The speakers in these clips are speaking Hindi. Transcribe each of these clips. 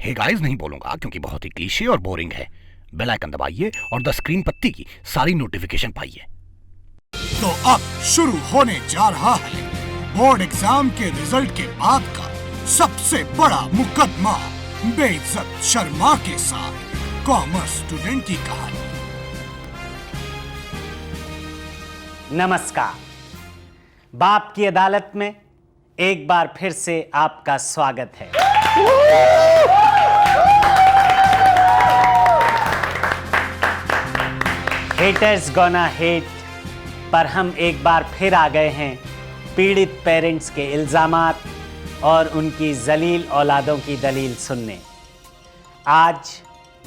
हे गाइस नहीं बोलूंगा क्योंकि बहुत ही क्लीशे और बोरिंग है। बेल आइकन दबाइए और द स्क्रीन पत्ती की सारी नोटिफिकेशन पाइए। तो अब शुरू होने जा रहा है बोर्ड एग्जाम के रिजल्ट के बाद का सबसे बड़ा मुकदमा बेइज्जत शर्मा के साथ कॉमर्स स्टूडेंट की कहानी। नमस्कार, बाप की अदालत में एक बार फिर से आपका स्वागत है। हेटर्स गोना हेट, पर हम एक बार फिर आ गए हैं पीड़ित पेरेंट्स के इल्जामात और उनकी जलील औलादों की दलील सुनने। आज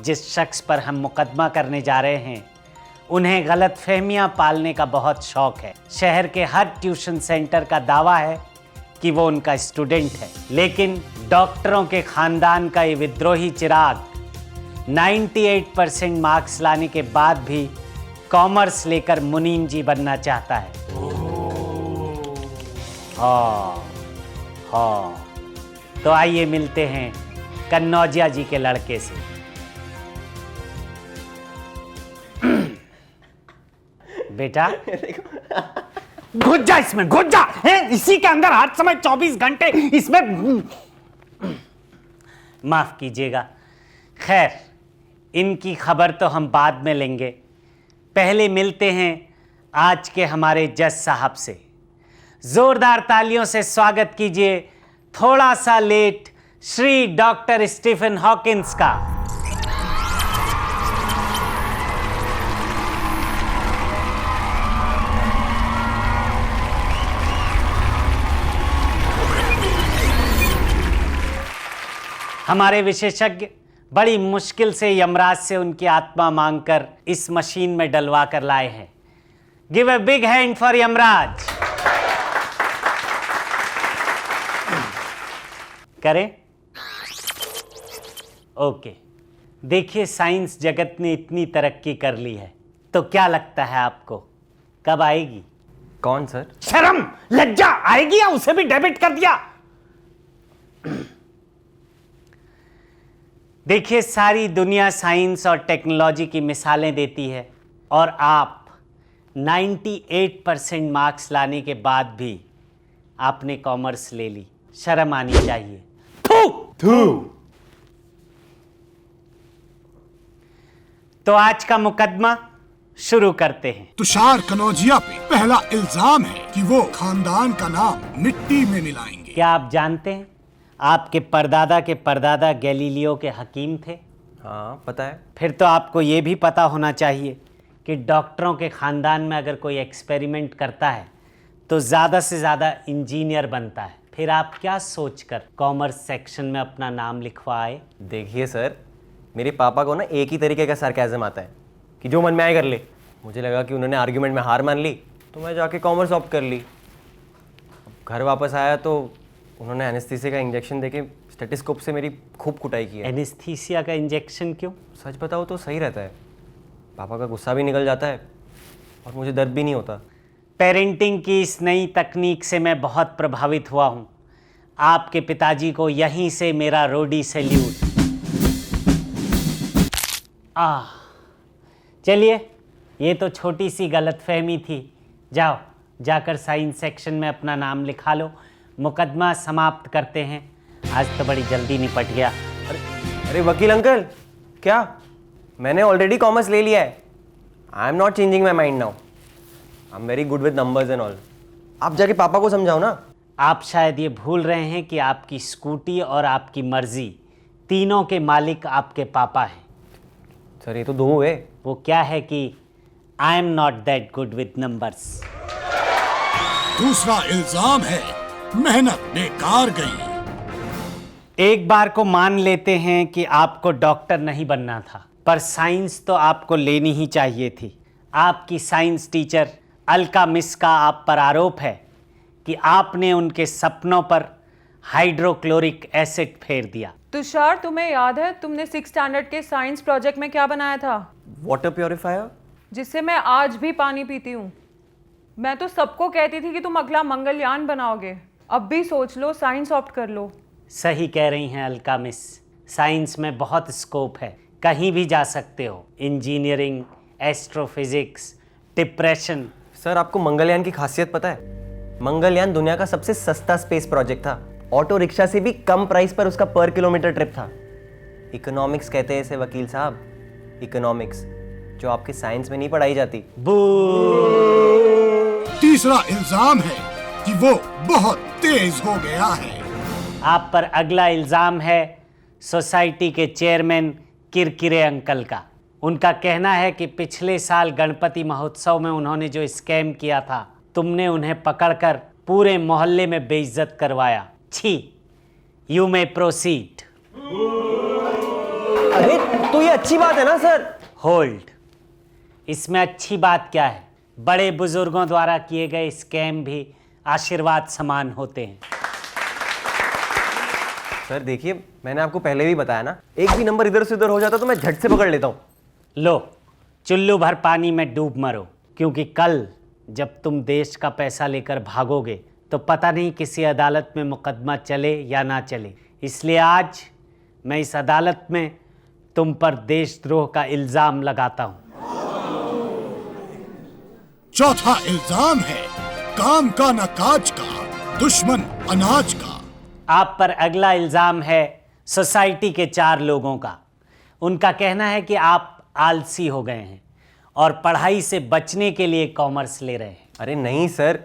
जिस शख्स पर हम मुकदमा करने जा रहे हैं उन्हें गलतफहमियां पालने का बहुत शौक है। शहर के हर ट्यूशन सेंटर का दावा है कि वो उनका स्टूडेंट है, लेकिन डॉक्टरों के खानदान का ये विद्रोही चिराग 98% मार्क्स लाने के बाद भी कॉमर्स लेकर मुनीम जी बनना चाहता है। हाँ, तो आइए मिलते हैं कन्नौजिया जी के लड़के से। बेटा घुस जा इसमें, घुस जा। इसी के अंदर हर समय 24 घंटे इसमें। माफ कीजिएगा, खैर इनकी खबर तो हम बाद में लेंगे। पहले मिलते हैं आज के हमारे जज साहब से। जोरदार तालियों से स्वागत कीजिए थोड़ा सा late Shri doctor Stephen Hawkins का। हमारे विशेषज्ञ बड़ी मुश्किल से यमराज से उनकी आत्मा मांगकर इस मशीन में डलवा कर लाए हैं। Give a big hand for Yamraj. करें? ओके। देखिए, साइंस जगत ने इतनी तरक्की कर ली है, तो क्या लगता है आपको कब आएगी? कौन सर? शर्म लज्जा आएगी या उसे भी डेबिट कर दिया? देखिए, सारी दुनिया साइंस और टेक्नोलॉजी की मिसालें देती है और आप 98% मार्क्स लाने के बाद भी आपने कॉमर्स ले ली। शर्म आनी चाहिए। तो आज का मुकदमा शुरू करते हैं। तुषार कनौजिया पे पहला इल्जाम है कि वो खानदान का नाम मिट्टी में मिलाएंगे। क्या आप जानते हैं आपके परदादा गैलीलियो के हकीम थे? हाँ, पता है। फिर तो आपको ये भी पता होना चाहिए कि डॉक्टरों के खानदान में अगर कोई एक्सपेरिमेंट करता है तो ज़्यादा से ज़्यादा इंजीनियर बनता है। फिर आप क्या सोचकर कॉमर्स सेक्शन में अपना नाम लिखवाए? देखिए सर, मेरे पापा को ना एक ही तरीके का सरकाज़म आता है कि जो मन में आए कर ले। मुझे लगा कि उन्होंने आर्ग्यूमेंट में हार मान ली तो मैं जाके कॉमर्स ऑप्ट कर ली। घर वापस आया तो उन्होंने एनेस्थीसिया का इंजेक्शन देके स्टेथोस्कोप से मेरी खूब कुटाई की है। एनेस्थीसिया का इंजेक्शन क्यों? सच बताओ तो सही रहता है, पापा का गुस्सा भी निकल जाता है और मुझे दर्द भी नहीं होता। पेरेंटिंग की इस नई तकनीक से मैं बहुत प्रभावित हुआ हूँ। आपके पिताजी को यहीं से मेरा रोडी सैल्यूट। चलिए, ये तो छोटी सी गलतफहमी थी। जाओ, जाकर साइंस सेक्शन में अपना नाम लिखा लो। मुकदमा समाप्त करते हैं। आज तो बड़ी जल्दी निपट गया। अरे वकील अंकल, क्या? मैंने ऑलरेडी कॉमर्स ले लिया है। I am not changing my mind now. I am very good with numbers and all. आप जाके पापा को समझाओ ना। आप शायद ये भूल रहे हैं कि आपकी स्कूटी और आपकी मर्जी तीनों के मालिक आपके पापा हैं। सर, ये तो दो हुए। वो क्या है कि I am not that good with numbers. दूसरा इल्जाम है मेहनत बेकार गई। एक बार को मान लेते हैं कि आपको डॉक्टर नहीं बनना था, पर साइंस तो आपको लेनी ही चाहिए थी। आपकी साइंस टीचर अलका मिस का आप पर आरोप है कि आपने उनके सपनों पर हाइड्रोक्लोरिक एसिड फेर दिया। तुषार, तुम्हें याद है तुमने 6th स्टैंडर्ड के साइंस प्रोजेक्ट में क्या बनाया था? वाटर प्योरीफायर, जिससे मैं आज भी पानी पीती हूँ। मैं तो सबको कहती थी कि तुम अगला मंगलयान बनाओगे। अब भी सोच लो, साइंस ऑप्ट कर लो। सही कह रही हैं अलका मिस। साइंस में बहुत स्कोप है, कहीं भी जा सकते हो। Engineering, astrophysics, depression. सर आपको मंगलयान की खासियत पता है? मंगलयान दुनिया का सबसे सस्ता स्पेस प्रोजेक्ट था। ऑटो रिक्शा से भी कम प्राइस पर उसका पर किलोमीटर ट्रिप था। इकोनॉमिक्स कहते हैं इसे वकील साहब, इकोनॉमिक्स, जो आपके साइंस में नहीं पढ़ाई जाती। तीसरा इल्जाम है कि वो बहुत तेज हो गया है। आप पर अगला इल्जाम है सोसाइटी के चेयरमैन किरकिरे अंकल का। उनका कहना है कि पिछले साल गणपति महोत्सव में उन्होंने जो स्कैम किया था, तुमने उन्हें पकड़कर पूरे मोहल्ले में बेइज्जत करवाया। छी, यू मे प्रोसीड। अरे तो ये अच्छी बात है ना सर? होल्ड, इसमें अच्छी बात क्या है? बड़े बुजुर्गों द्वारा किए गए स्कैम भी आशीर्वाद समान होते हैं। सर देखिए, मैंने आपको पहले भी बताया ना, एक भी नंबर इधर से उधर हो जाता तो मैं झट से पकड़ लेता हूँ। लो, चुल्लू भर पानी में डूब मरो, क्योंकि कल जब तुम देश का पैसा लेकर भागोगे तो पता नहीं किसी अदालत में मुकदमा चले या ना चले। इसलिए आज मैं इस अदालत में तुम पर देशद्रोह का इल्जाम लगाता हूं। चौथा इल्जाम है काम का न काज का, दुश्मन अनाज का। आप पर अगला इल्जाम है सोसाइटी के 4 लोगों का। उनका कहना है कि आप आलसी हो गए हैं और पढ़ाई से बचने के लिए कॉमर्स ले रहे हैं। अरे नहीं सर,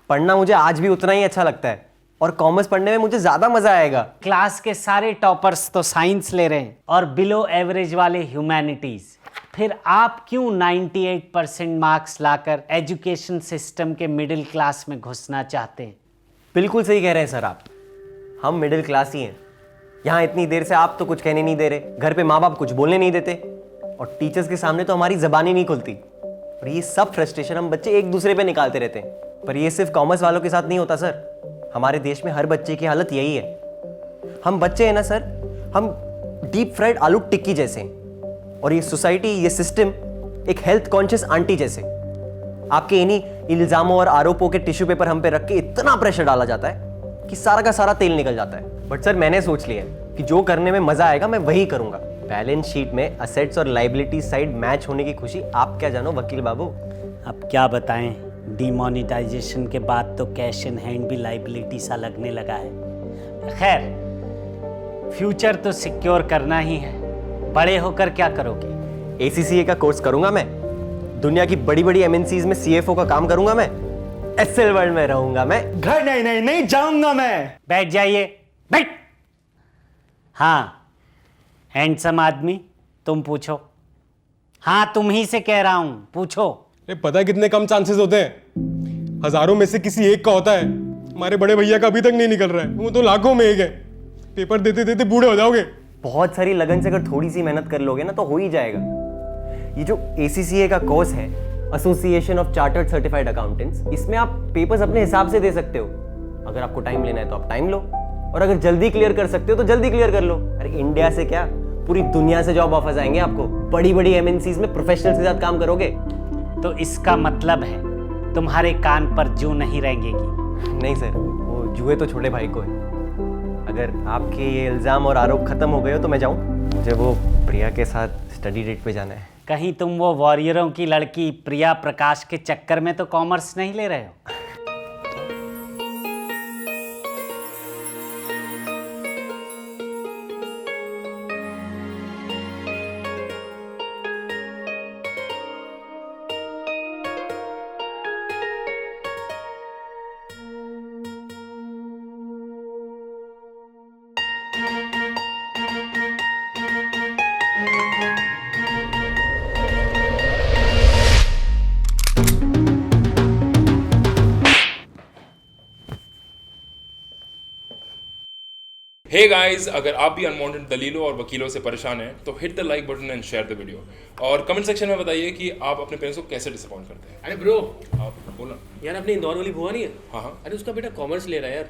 पढ़ना मुझे आज भी उतना ही अच्छा लगता है और कॉमर्स पढ़ने में मुझे ज़्यादा मज़ा आएगा। क्लास के सारे टॉपर्स तो साइंस ले रहे हैं और बिलो एवरेज वाले ह्यूमैनिटीज। फिर आप क्यों 98% मार्क्स लाकर एजुकेशन सिस्टम के मिडिल क्लास में घुसना चाहते हैं? बिल्कुल सही कह रहे हैं सर आप, हम मिडिल क्लास ही हैं। यहाँ इतनी देर से आप तो कुछ कहने नहीं दे रहे, घर पे माँ बाप कुछ बोलने नहीं देते और टीचर्स के सामने तो हमारी ज़बान ही नहीं खुलती। और ये सब फ्रस्ट्रेशन हम बच्चे एक दूसरे पे निकालते रहते हैं। पर ये सिर्फ कॉमर्स वालों के साथ नहीं होता सर, हमारे देश में हर बच्चे की हालत यही है। हम बच्चे हैं ना सर, हम डीप फ्राइड आलू टिक्की जैसे हैं और ये सोसाइटी, ये सिस्टम एक हेल्थ कॉन्शियस आंटी जैसे। आपके इन्हीं इल्जामों और आरोपों के टिश्यू पेपर हम पे रख के इतना प्रेशर डाला जाता है कि सारा का सारा तेल निकल जाता है। बट सर मैंने सोच लिया है कि जो करने में मजा आएगा मैं वही करूंगा। बैलेंस शीट में असेट्स और लायबिलिटी साइड मैच होने की खुशी आप क्या जानो वकील बाबू। अब क्या बताएं, डिमोनेटाइजेशन के बाद तो कैश इन हैंड भी लाइबिलिटी सा लगने लगा है। खैर, फ्यूचर तो सिक्योर करना ही है। बड़े होकर क्या करोगे? ACCA का कोर्स करूंगा मैं, दुनिया की बड़ी बड़ी MNCs में CFO का काम करूंगा मैं, SL वर्ल्ड में रहूंगा मैं। घर नहीं जाऊंगा मैं। बैठ जाइए, बैठ। हाँ हैंडसम आदमी, तुम पूछो। हाँ तुम ही से कह रहा हूं, पूछो। पता है कितने कम चांसेस होते हैं? हजारों में से किसी एक का होता है। हमारे बड़े भैया का अभी तक नहीं निकल रहा है, वो तो लाखों में एक है। पेपर देते देते बूढ़े हो जाओगे। बहुत सारी लगन से अगर थोड़ी सी मेहनत कर लोगे ना तो हो ही जाएगा। ये जो ACCA का कोर्स है, association of chartered certified accountants, इसमें आप पेपर्स अपने हिसाब से दे सकते हो। अगर आपको टाइम लेना है तो आप टाइम लो और अगर जल्दी क्लियर कर सकते हो तो जल्दी क्लियर कर लो। अरे इंडिया से क्या, पूरी दुनिया से जॉब ऑफर्स आएंगे आपको। बड़ी बड़ी MNCs में प्रोफेशनल्स के साथ काम करोगे। तो इसका मतलब है तुम्हारे कान पर जू नहीं रेंगेगी। नहीं सर, वो जुए तो छोटे भाई को है। अगर आपके ये इल्ज़ाम और आरोप खत्म हो गए हो तो मैं जाऊँ? मुझे वो प्रिया के साथ स्टडी डेट पे जाना है। कहीं तुम वो वॉरियरों की लड़की प्रिया प्रकाश के चक्कर में तो कॉमर्स नहीं ले रहे हो? हे गाइस, अगर आप भी अनवांटेड दलीलों और वकीलों से परेशान हैं तो hit the like button and share the video और कमेंट सेक्शन में बताइए कि आप अपने पेरेंट्स को कैसे डिसअपॉइंट करते हैं। अरे ब्रो, आप बोला। यार अपनी इंदौर वाली बुआ नहीं है? हाँ। अरे उसका बेटा कॉमर्स ले रहा है यार।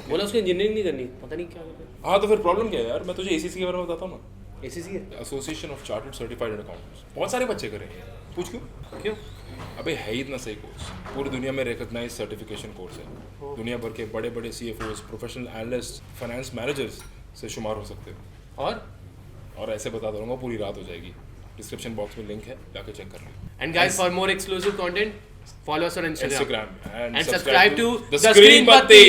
बोला उसको इंजीनियरिंग नहीं करनी, पता नहीं क्या करता है। हाँ तो फिर प्रॉब्लम क्या है यार? मैं तुझे ACCA के बारे में बताता हूँ ना। ACCA है? Association of chartered certified accountants. बहुत सारे बच्चे करेंगे। पूछ क्यों? अबे है ही इतना सही कोर्स, पूरी दुनिया में रिकॉग्नाइज सर्टिफिकेशन कोर्स है। दुनिया भर के बड़े बड़े CFOs, professional analyst, finance managers से शुमार हो सकते हो। और और ऐसे बता दूंगा पूरी रात हो जाएगी। डिस्क्रिप्शन बॉक्स में लिंक है, जाके चेक कर लो। And guys, for more exclusive content, follow us on Instagram. Instagram and And subscribe to The Screen Patti.